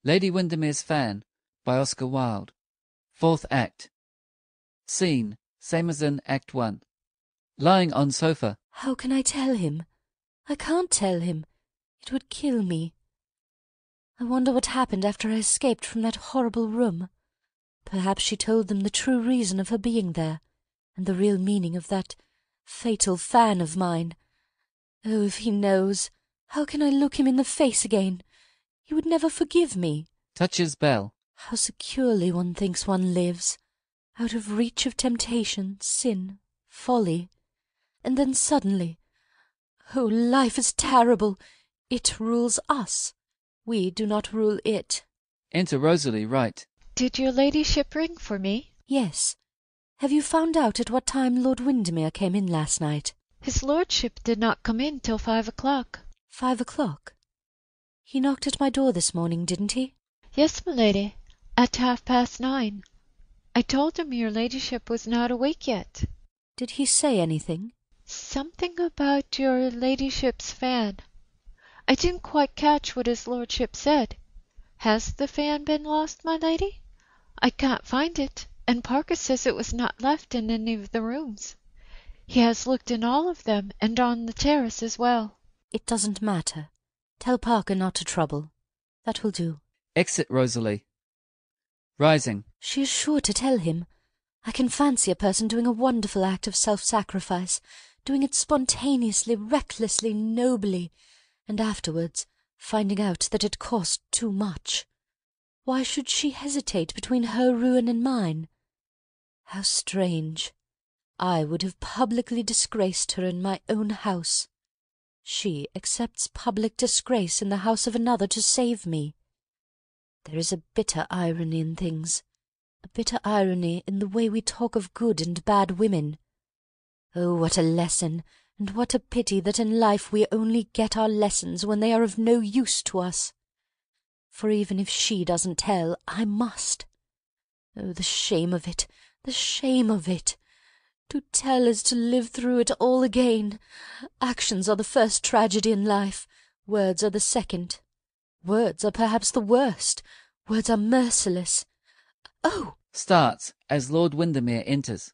Lady Windermeres Fan by Oscar Wilde. Fourth Act. Scene, same as in Act 1. Lying on sofa. How can I tell him? I can't tell him. It would kill me. I wonder what happened after I escaped from that horrible room. Perhaps she told them the true reason of her being there, and the real meaning of that fatal fan of mine. Oh, if he knows, how can I look him in the face again? He would never forgive me. Touches bell. How securely one thinks one lives, out of reach of temptation, sin, folly. And then suddenly, oh, life is terrible. It rules us. We do not rule it. Enter Rosalie, right. Did your ladyship ring for me? Yes. Have you found out at what time Lord Windermere came in last night? His lordship did not come in till 5 o'clock. 5 o'clock? He knocked at my door this morning, didn't he? Yes, my lady, at 9:30. I told him your ladyship was not awake yet. Did he say anything? Something about your ladyship's fan. I didn't quite catch what his lordship said. Has the fan been lost, my lady? I can't find it, and Parker says it was not left in any of the rooms. He has looked in all of them, and on the terrace as well. It doesn't matter. Tell Parker not to trouble. That will do. Exit Rosalie. Rising. She is sure to tell him. I can fancy a person doing a wonderful act of self-sacrifice, doing it spontaneously, recklessly, nobly, and afterwards finding out that it cost too much. Why should she hesitate between her ruin and mine? How strange! I would have publicly disgraced her in my own house. She accepts public disgrace in the house of another to save me. There is a bitter irony in things, a bitter irony in the way we talk of good and bad women. Oh, what a lesson, and what a pity that in life we only get our lessons when they are of no use to us. For even if she doesn't tell, I must. Oh, the shame of it, the shame of it! To tell is to live through it all again. Actions are the first tragedy in life. Words are the second. Words are perhaps the worst. Words are merciless. Oh! Starts as Lord Windermere enters.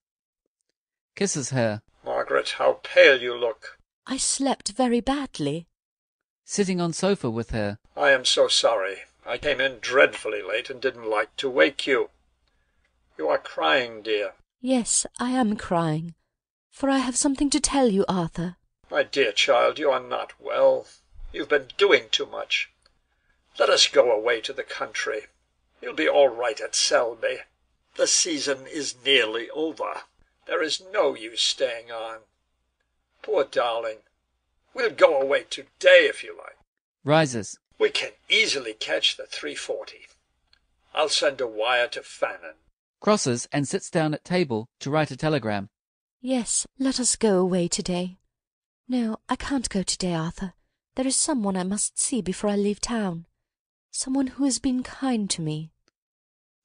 Kisses her. Margaret, how pale you look. I slept very badly. Sitting on sofa with her. I am so sorry. I came in dreadfully late and didn't like to wake you. You are crying, dear. Yes, I am crying, for I have something to tell you, Arthur. My dear child, you are not well. You've been doing too much. Let us go away to the country. You'll be all right at Selby. The season is nearly over. There is no use staying on. Poor darling. We'll go away today if you like. Rises. We can easily catch the 3:40. I'll send a wire to Fannin. Crosses and sits down at table to write a telegram. Yes, let us go away today. No, I can't go today, Arthur. There is someone I must see before I leave town. Someone who has been kind to me.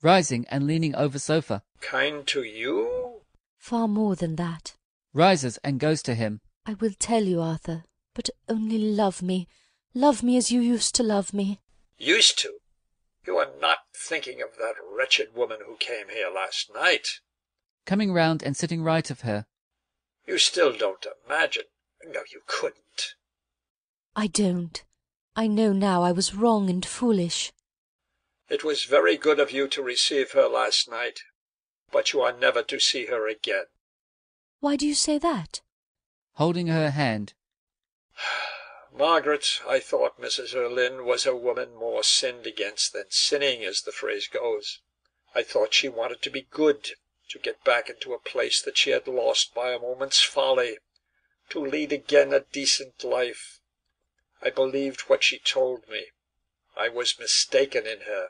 Rising and leaning over sofa. Kind to you? Far more than that. Rises and goes to him. I will tell you, Arthur, but only love me. Love me as you used to love me. Used to? You are not thinking of that wretched woman who came here last night. Coming round and sitting right of her. You still don't imagine. No, you couldn't. I don't. I know now I was wrong and foolish. It was very good of you to receive her last night, but you are never to see her again. Why do you say that? Holding her hand. Margaret, I thought Mrs. Erlin was a woman more sinned against than sinning, as the phrase goes. I thought she wanted to be good, to get back into a place that she had lost by a moment's folly, to lead again a decent life. I believed what she told me. I was mistaken in her.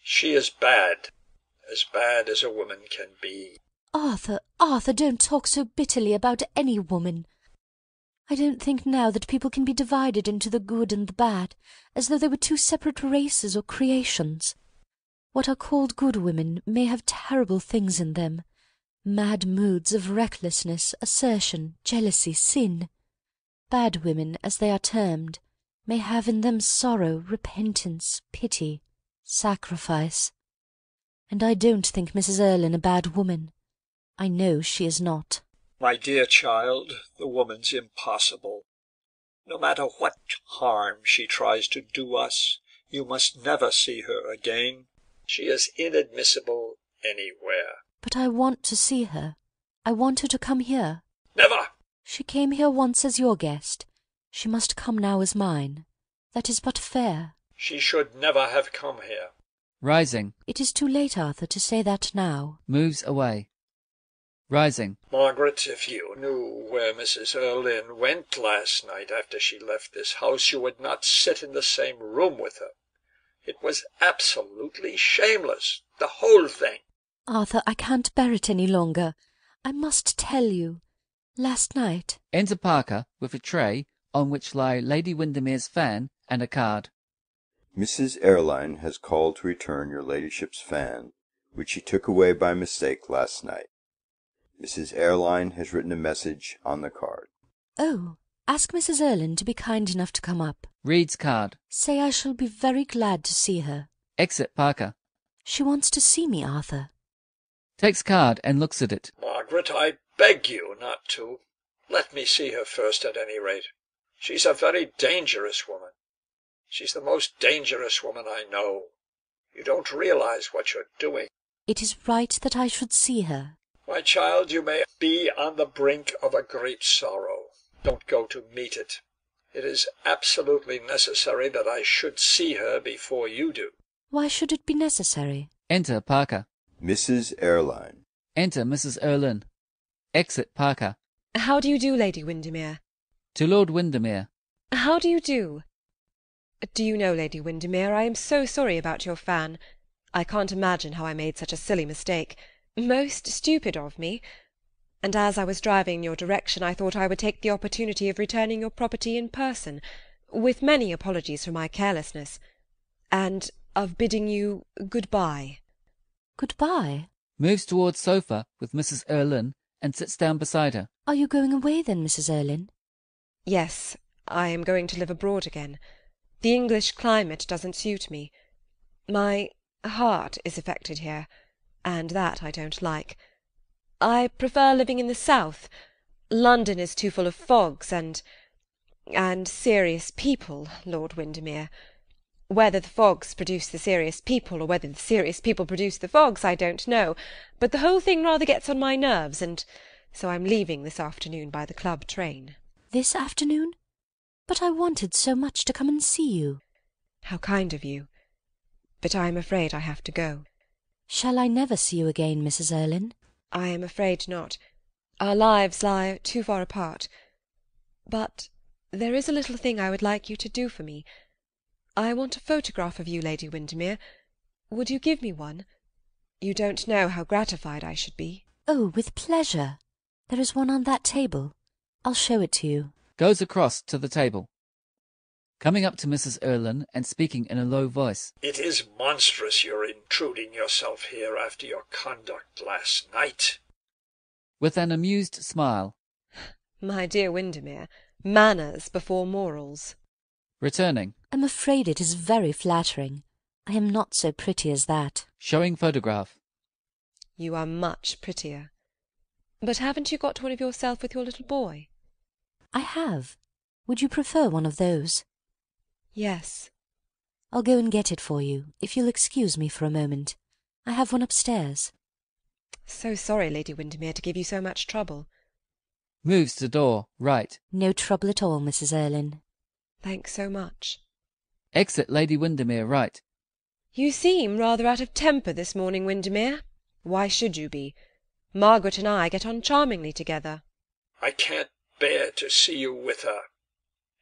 She is bad as a woman can be. Arthur, Arthur, don't talk so bitterly about any woman. I don't think now that people can be divided into the good and the bad, as though they were two separate races or creations. What are called good women may have terrible things in them, mad moods of recklessness, assertion, jealousy, sin. Bad women, as they are termed, may have in them sorrow, repentance, pity, Sacrifice. And I don't think Mrs. Erlin a bad woman. I know she is not. My dear child, the woman's impossible. No matter what harm she tries to do us, you must never see her again. She is inadmissible anywhere. But I want to see her. I want her to come here. Never! She came here once as your guest. She must come now as mine. That is but fair. She should never have come here. Rising. It is too late, Arthur, to say that now. Moves away. Rising. Margaret, if you knew where Mrs. Erlin went last night after she left this house, you would not sit in the same room with her. It was absolutely shameless, the whole thing. Arthur, I can't bear it any longer. I must tell you. Last night... Enter Parker with a tray on which lie Lady Windermeres Fan and a card. Mrs. Erlin has called to return your ladyship's fan, which she took away by mistake last night. Mrs. Erlin has written a message on the card. Oh, ask Mrs. Erlin to be kind enough to come up. Reads card. Say I shall be very glad to see her. Exit Parker. She wants to see me, Arthur. Takes card and looks at it. Margaret, I beg you not to. Let me see her first at any rate. She's a very dangerous woman. She's the most dangerous woman I know. You don't realize what you're doing. It is right that I should see her. My child, you may be on the brink of a great sorrow. Don't go to meet it. It is absolutely necessary that I should see her before you do. Why should it be necessary? Enter Parker. Mrs. Erlin. Enter Mrs. Erlin. Exit Parker. How do you do, Lady Windermere? To Lord Windermere. How do you do? Do you know, Lady Windermere, I am so sorry about your fan. I can't imagine how I made such a silly mistake. Most stupid of me. And as I was driving in your direction, I thought I would take the opportunity of returning your property in person, with many apologies for my carelessness, and of bidding you good-bye. Good-bye? Moves towards sofa with Mrs. Erlin and sits down beside her. Are you going away then, Mrs. Erlin? Yes, I am going to live abroad again. The English climate doesn't suit me. My heart is affected here, and that I don't like. I prefer living in the south. London is too full of fogs and serious people, Lord Windermere. Whether the fogs produce the serious people, or whether the serious people produce the fogs, I don't know, but the whole thing rather gets on my nerves, and so I'm leaving this afternoon by the club train. This afternoon? But I wanted so much to come and see you. How kind of you. But I am afraid I have to go. Shall I never see you again, Mrs. Erlin? I am afraid not. Our lives lie too far apart. But there is a little thing I would like you to do for me. I want a photograph of you, Lady Windermere. Would you give me one? You don't know how gratified I should be. Oh, with pleasure. There is one on that table. I'll show it to you. Goes across to the table. Coming up to Mrs. Erlin and speaking in a low voice. It is monstrous your intruding yourself here after your conduct last night. With an amused smile. My dear Windermere, manners before morals. Returning. I'm afraid it is very flattering. I am not so pretty as that. Showing photograph. You are much prettier. But haven't you got one of yourself with your little boy? I have. Would you prefer one of those? Yes. I'll go and get it for you, if you'll excuse me for a moment. I have one upstairs. So sorry, Lady Windermere, to give you so much trouble. Moves to door, right. No trouble at all, Mrs. Erlin. Thanks so much. Exit Lady Windermere, right. You seem rather out of temper this morning, Windermere. Why should you be? Margaret and I get on charmingly together. I can't bear to see you with her.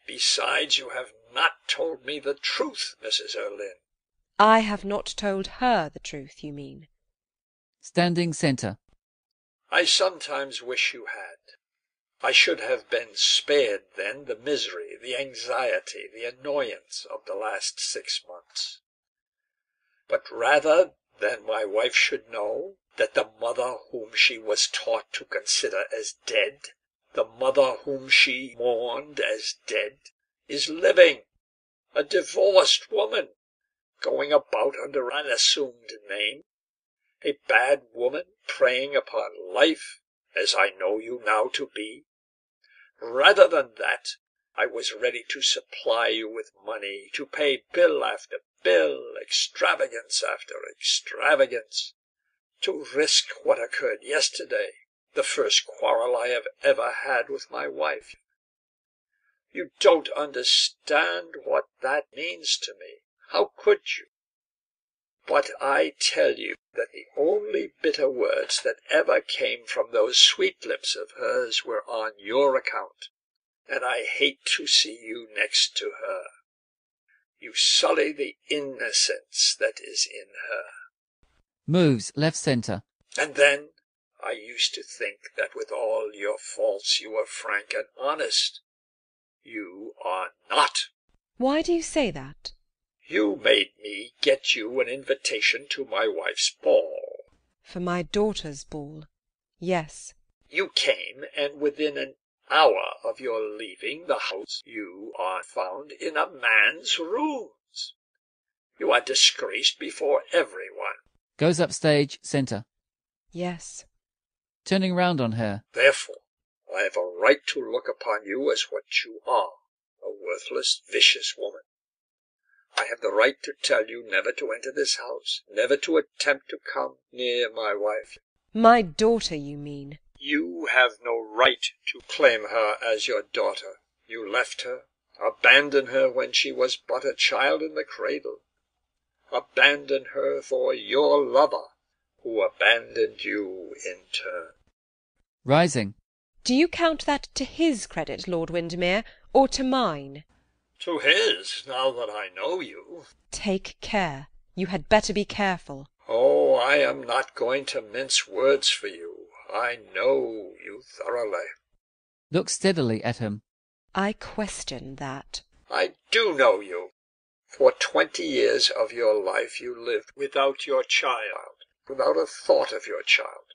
Besides, you have not told me the truth, Mrs. Erlin. I have not told her the truth, you mean. Standing centre. I sometimes wish you had. I should have been spared then the misery, the anxiety, the annoyance of the last 6 months. But rather than my wife should know that the mother whom she was taught to consider as dead, the mother whom she mourned as dead, is living, a divorced woman, going about under an assumed name, a bad woman preying upon life, as I know you now to be. Rather than that, I was ready to supply you with money, to pay bill after bill, extravagance after extravagance, to risk what occurred yesterday, the first quarrel I have ever had with my wife. You don't understand what that means to me. How could you? But I tell you that the only bitter words that ever came from those sweet lips of hers were on your account, and I hate to see you next to her. You sully the innocence that is in her. Moves left centre. And then I used to think that with all your faults you were frank and honest. You are not. Why do you say that? You made me get you an invitation to my wife's ball. For my daughter's ball, yes. You came, and within an hour of your leaving the house you are found in a man's rooms. You are disgraced before everyone. Goes upstage, centre. Yes. Turning round on her. Therefore, I have a right to look upon you as what you are, a worthless, vicious woman. I have the right to tell you never to enter this house, never to attempt to come near my wife. My daughter, you mean? You have no right to claim her as your daughter. You left her, abandoned her when she was but a child in the cradle. Abandoned her for your lover, who abandoned you in turn. Rising. Do you count that to his credit, Lord Windermere, or to mine? To his, now that I know you. Take care. You had better be careful. Oh, I am not going to mince words for you. I know you thoroughly. Looks steadily at him. I question that. I do know you. For 20 years of your life you lived without your child, without a thought of your child.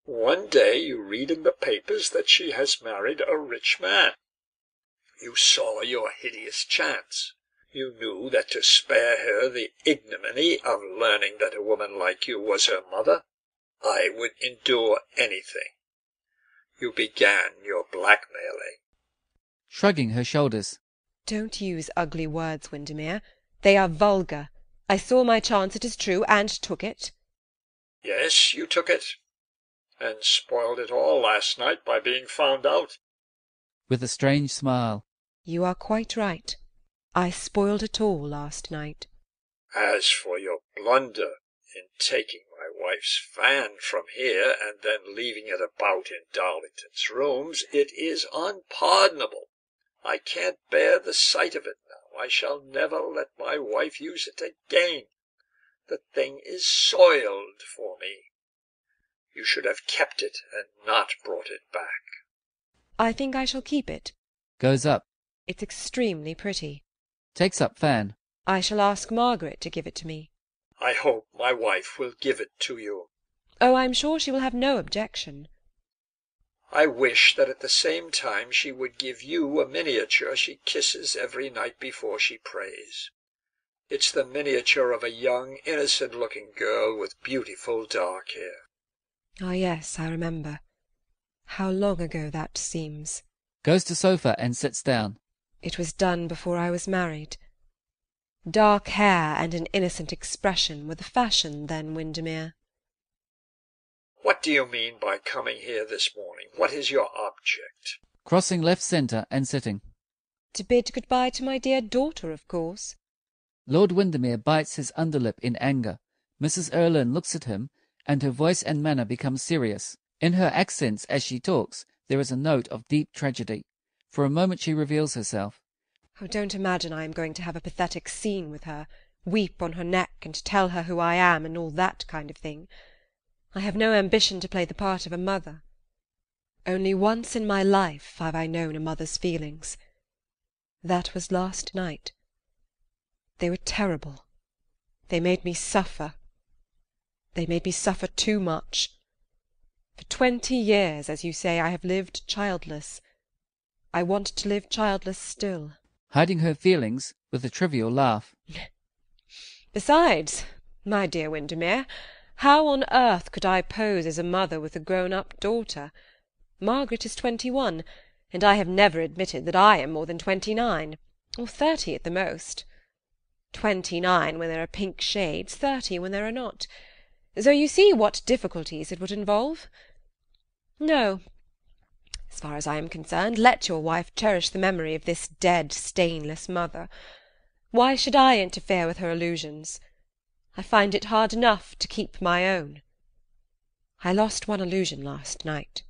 One day you read in the papers that she has married a rich man. You saw your hideous chance. You knew that to spare her the ignominy of learning that a woman like you was her mother, I would endure anything. You began your blackmailing. Shrugging her shoulders. Don't use ugly words, Windermere. They are vulgar. I saw my chance, it is true, and took it. Yes, you took it, and spoiled it all last night by being found out. With a strange smile. You are quite right. I spoiled it all last night. As for your blunder in taking my wife's fan from here and then leaving it about in Darlington's rooms, it is unpardonable. I can't bear the sight of it now. I shall never let my wife use it again. The thing is soiled for me. You should have kept it and not brought it back. I think I shall keep it. Goes up. It's extremely pretty. Takes up fan. I shall ask Margaret to give it to me. I hope my wife will give it to you. Oh, I'm sure she will have no objection. I wish that at the same time she would give you a miniature she kisses every night before she prays. It's the miniature of a young, innocent-looking girl with beautiful dark hair. Ah, yes, I remember. How long ago that seems. Goes to sofa and sits down. It was done before I was married. Dark hair and an innocent expression were the fashion then, Windermere. What do you mean by coming here this morning? What is your object? Crossing left centre and sitting. To bid good-bye to my dear daughter, of course. Lord Windermere bites his underlip in anger. Mrs. Erlin looks at him, and her voice and manner become serious. In her accents as she talks there is a note of deep tragedy. For a moment she reveals herself. Oh, don't imagine I am going to have a pathetic scene with her, weep on her neck and tell her who I am and all that kind of thing. I have no ambition to play the part of a mother. Only once in my life have I known a mother's feelings. That was last night. They were terrible. They made me suffer. They made me suffer too much. For 20 years, as you say, I have lived childless. I want to live childless still. Hiding her feelings with a trivial laugh. Besides, my dear Windermere, how on earth could I pose as a mother with a grown-up daughter? Margaret is 21, and I have never admitted that I am more than 29, or 30 at the most. 29 when there are pink shades, 30 when there are not. So you see what difficulties it would involve. No, as far as I am concerned, let your wife cherish the memory of this dead, stainless mother. Why should I interfere with her illusions? I find it hard enough to keep my own. I lost one illusion last night.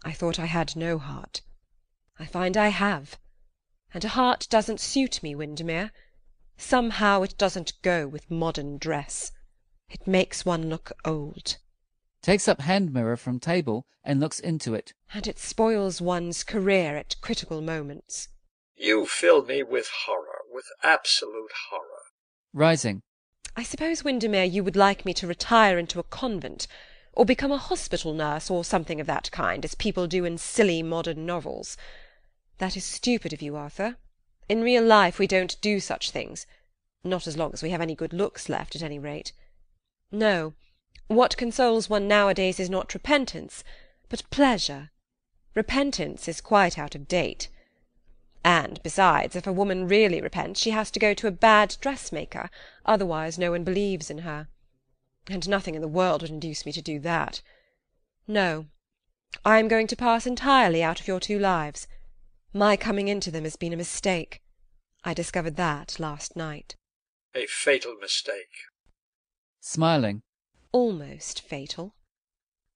I thought I had no heart. I find I have. And a heart doesn't suit me, Windermere. Somehow it doesn't go with modern dress. It makes one look old. Takes up hand mirror from table and looks into it. And it spoils one's career at critical moments. You fill me with horror, with absolute horror. Rising. I suppose, Windermere, you would like me to retire into a convent, or become a hospital nurse, or something of that kind, as people do in silly modern novels. That is stupid of you, Arthur. In real life we don't do such things. Not as long as we have any good looks left, at any rate. No, what consoles one nowadays is not repentance, but pleasure. Repentance is quite out of date. And, besides, if a woman really repents, she has to go to a bad dressmaker, otherwise no one believes in her. And nothing in the world would induce me to do that. No, I am going to pass entirely out of your two lives. My coming into them has been a mistake. I discovered that last night. A fatal mistake. Smiling. Almost fatal.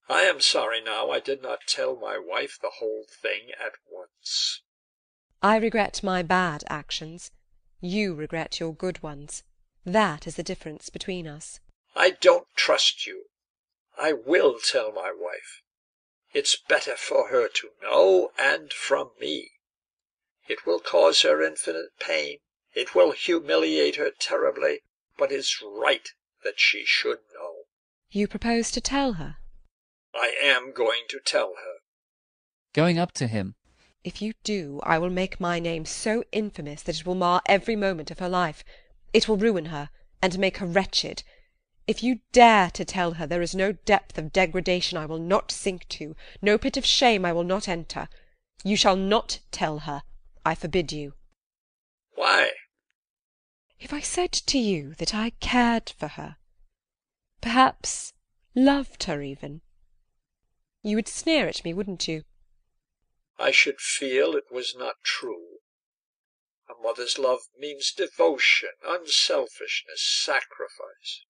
I am sorry now I did not tell my wife the whole thing at once. I regret my bad actions. You regret your good ones. That is the difference between us. I don't trust you. I will tell my wife. It's better for her to know, and from me. It will cause her infinite pain. It will humiliate her terribly, but it's right that she should know. You propose to tell her? I am going to tell her. Going up to him. If you do, I will make my name so infamous that it will mar every moment of her life. It will ruin her, and make her wretched. If you dare to tell her, there is no depth of degradation I will not sink to, no pit of shame I will not enter. You shall not tell her. I forbid you. Why? If I said to you that I cared for her, perhaps loved her even, you would sneer at me, wouldn't you? I should feel it was not true. A mother's love means devotion, unselfishness, sacrifice.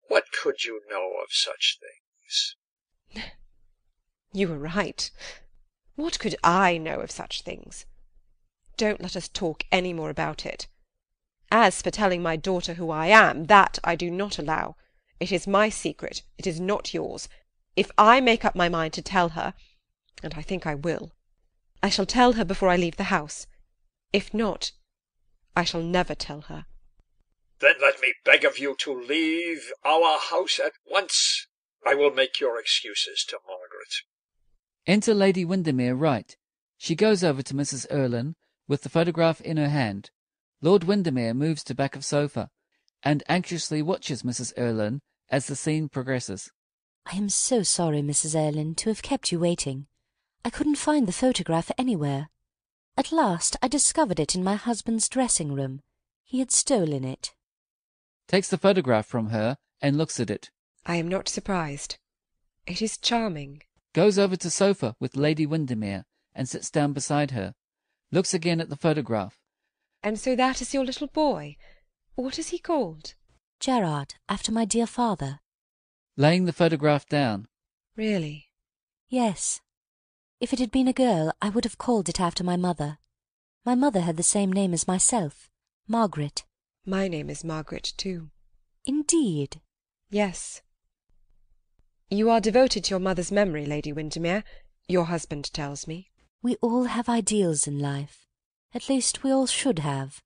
What could you know of such things? You are right. What could I know of such things? Don't let us talk any more about it. As for telling my daughter who I am, that I do not allow. It is my secret. It is not yours. If I make up my mind to tell her, and I think I will, I shall tell her before I leave the house. If not, I shall never tell her. Then let me beg of you to leave our house at once. I will make your excuses to Margaret. Enter Lady Windermere right. She goes over to Mrs. Erlin with the photograph in her hand. Lord Windermere moves to back of sofa and anxiously watches Mrs. Erlin as the scene progresses. I am so sorry, Mrs. Erlin, to have kept you waiting. I couldn't find the photograph anywhere. At last I discovered it in my husband's dressing-room. He had stolen it. Takes the photograph from her and looks at it. I am not surprised. It is charming. Goes over to sofa with Lady Windermere and sits down beside her. Looks again at the photograph. And so that is your little boy. What is he called? Gerard, after my dear father. Laying the photograph down. Really? Yes. If it had been a girl, I would have called it after my mother. My mother had the same name as myself, Margaret. My name is Margaret, too. Indeed? Yes. You are devoted to your mother's memory, Lady Windermere, your husband tells me. We all have ideals in life. At least we all should have.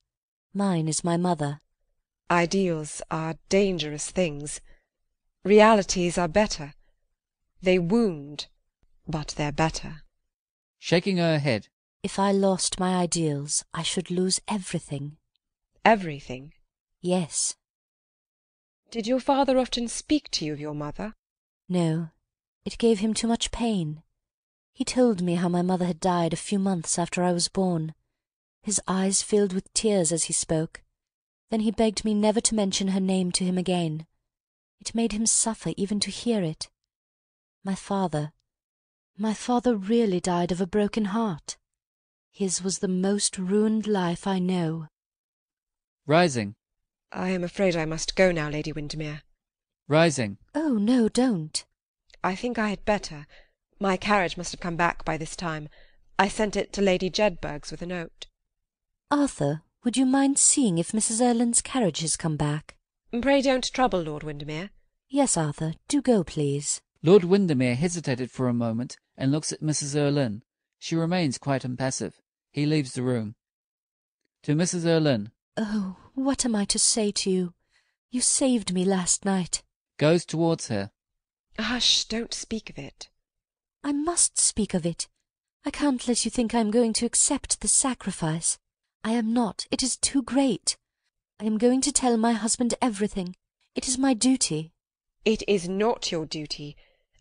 Mine is my mother. Ideals are dangerous things. Realities are better. They wound, but they're better. Shaking her head. If I lost my ideals, I should lose everything. Everything? Yes. Did your father often speak to you of your mother? No, it gave him too much pain. He told me how my mother had died a few months after I was born. His eyes filled with tears as he spoke. Then he begged me never to mention her name to him again. It made him suffer even to hear it. My father really died of a broken heart. His was the most ruined life I know. Rising. I am afraid I must go now, Lady Windermere. Rising. Oh, no, don't. I think I had better. My carriage must have come back by this time. I sent it to Lady Jedburgh's with a note. Arthur, would you mind seeing if Mrs. Erlin's carriage has come back? Pray don't trouble, Lord Windermere. Yes, Arthur, do go, please. Lord Windermere hesitated for a moment and looks at Mrs. Erlin. She remains quite impassive. He leaves the room. To Mrs. Erlin. Oh, what am I to say to you? You saved me last night. Goes towards her. Hush, don't speak of it. I must speak of it. I can't let you think I am going to accept the sacrifice. I am not. It is too great. I am going to tell my husband everything. It is my duty. It is not your duty.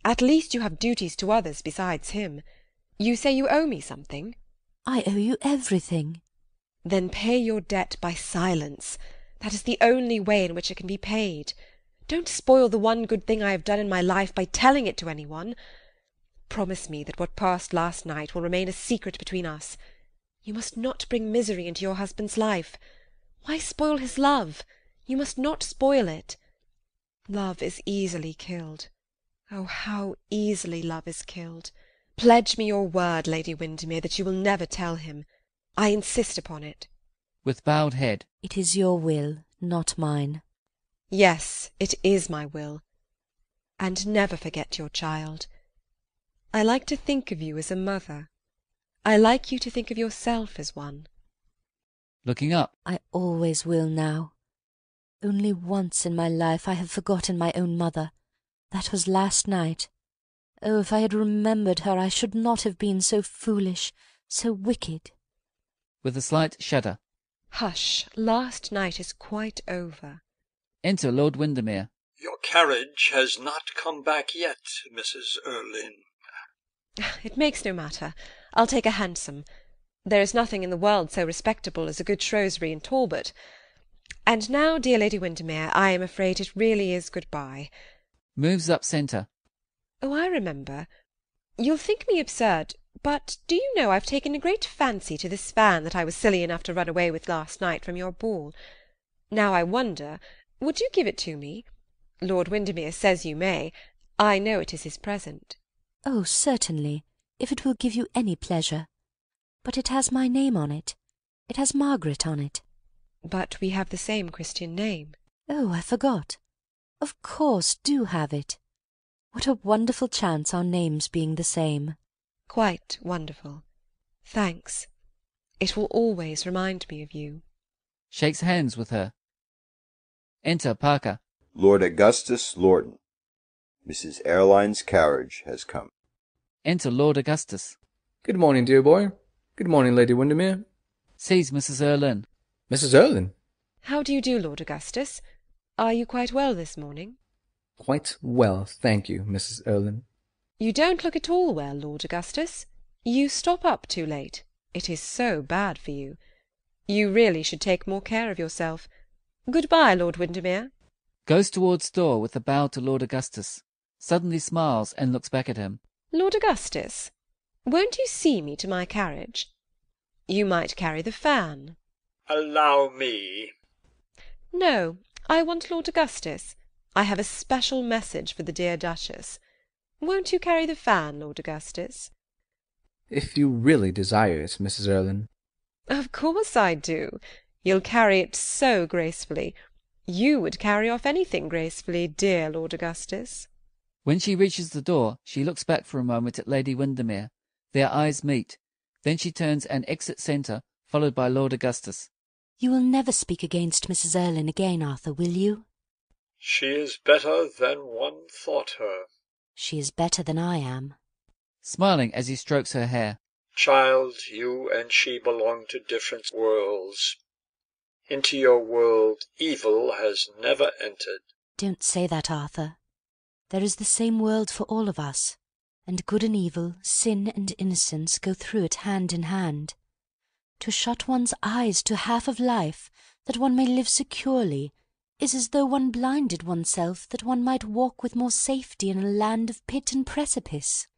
At least you have duties to others besides him. You say you owe me something? I owe you everything. Then pay your debt by silence. That is the only way in which it can be paid. Don't spoil the one good thing I have done in my life by telling it to anyone. Promise me that what passed last night will remain a secret between us. You must not bring misery into your husband's life. Why spoil his love? You must not spoil it. Love is easily killed. Oh, how easily love is killed! Pledge me your word, Lady Windermere, that you will never tell him. I insist upon it. With bowed head. It is your will, not mine. Yes, it is my will. And never forget your child. I like to think of you as a mother. I like you to think of yourself as one. Looking up. I always will now. Only once in my life I have forgotten my own mother. That was last night. Oh, if I had remembered her, I should not have been so foolish, so wicked. With a slight shudder. Hush, last night is quite over. Enter Lord Windermere. Your carriage has not come back yet, Mrs. Erlin. It makes no matter. I'll take a hansom. There is nothing in the world so respectable as a good Shrewsbury and Talbot. And now, dear Lady Windermere, I am afraid it really is good-bye. Moves up centre. Oh, I remember. You'll think me absurd, but do you know I've taken a great fancy to this fan that I was silly enough to run away with last night from your ball. Now I wonder, would you give it to me? Lord Windermere says you may. I know it is his present. Oh, certainly, if it will give you any pleasure. But it has my name on it. It has Margaret on it. But we have the same Christian name. Oh, I forgot. Of course, do have it. What a wonderful chance our names being the same. Quite wonderful. Thanks. It will always remind me of you. Shakes hands with her. Enter Parker. Lord Augustus Lorton. Mrs. Erline's carriage has come. Enter Lord Augustus. Good morning, dear boy. Good morning, Lady Windermere. Sees Mrs. Erlin. Mrs. Erlin. How do you do, Lord Augustus? Are you quite well this morning? Quite well, thank you, Mrs. Erlin. You don't look at all well, Lord Augustus. You stop up too late. It is so bad for you. You really should take more care of yourself. Good-bye, Lord Windermere. Goes towards door with a bow to Lord Augustus. Suddenly smiles and looks back at him. Lord Augustus, won't you see me to my carriage? You might carry the fan. Allow me. No, I want Lord Augustus. I have a special message for the dear Duchess. Won't you carry the fan, Lord Augustus? If you really desire it, Mrs. Erlin. Of course I do. You'll carry it so gracefully. You would carry off anything gracefully, dear Lord Augustus. When she reaches the door, she looks back for a moment at Lady Windermere. Their eyes meet. Then she turns and exits centre, followed by Lord Augustus. You will never speak against Mrs. Erlin again, Arthur, will you? She is better than one thought her. She is better than I am. Smiling as he strokes her hair. Child, you and she belong to different worlds. Into your world evil has never entered. Don't say that, Arthur. There is the same world for all of us, and good and evil, sin and innocence go through it hand in hand. To shut one's eyes to half of life, that one may live securely, is as though one blinded oneself that one might walk with more safety in a land of pit and precipice.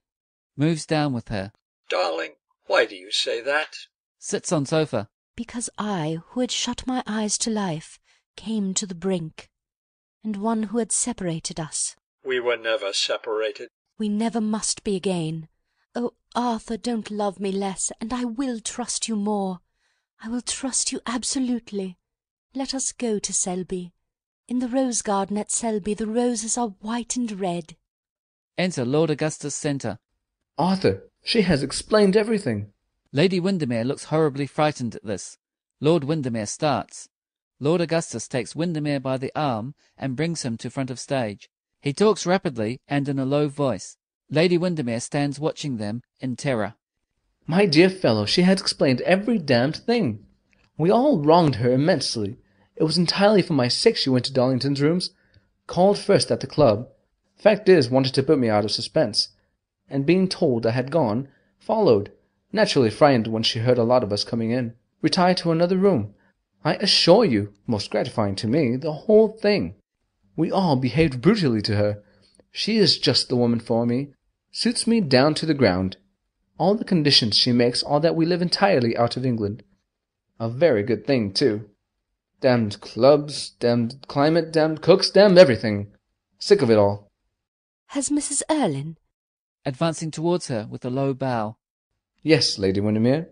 Moves down with her. Darling, why do you say that? Sits on sofa. Because I, who had shut my eyes to life, came to the brink, and one who had separated us. We were never separated. We never must be again. Oh, Arthur, don't love me less, and I will trust you more. I will trust you absolutely. Let us go to Selby. In the rose garden at Selby the roses are white and red. Enter Lord Augustus Centre. Arthur, she has explained everything. Lady Windermere looks horribly frightened at this. Lord Windermere starts. Lord Augustus takes Windermere by the arm and brings him to front of stage. He talks rapidly and in a low voice. Lady Windermere stands watching them in terror. My dear fellow, she has explained every damned thing. We all wronged her immensely. It was entirely for my sake she went to Darlington's rooms. Called first at the club. Fact is, wanted to put me out of suspense. And being told I had gone, followed. Naturally frightened when she heard a lot of us coming in. Retired to another room. I assure you, most gratifying to me, the whole thing. We all behaved brutally to her. She is just the woman for me. Suits me down to the ground. All the conditions she makes are that we live entirely out of England. A very good thing, too. Damned clubs, damned climate, damned cooks, damned everything. Sick of it all. Has Mrs. Erlin? Advancing towards her with a low bow. Yes, Lady Windermere.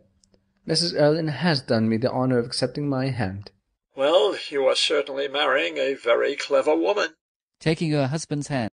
Mrs. Erlin has done me the honour of accepting my hand. Well, you are certainly marrying a very clever woman. Taking her husband's hand.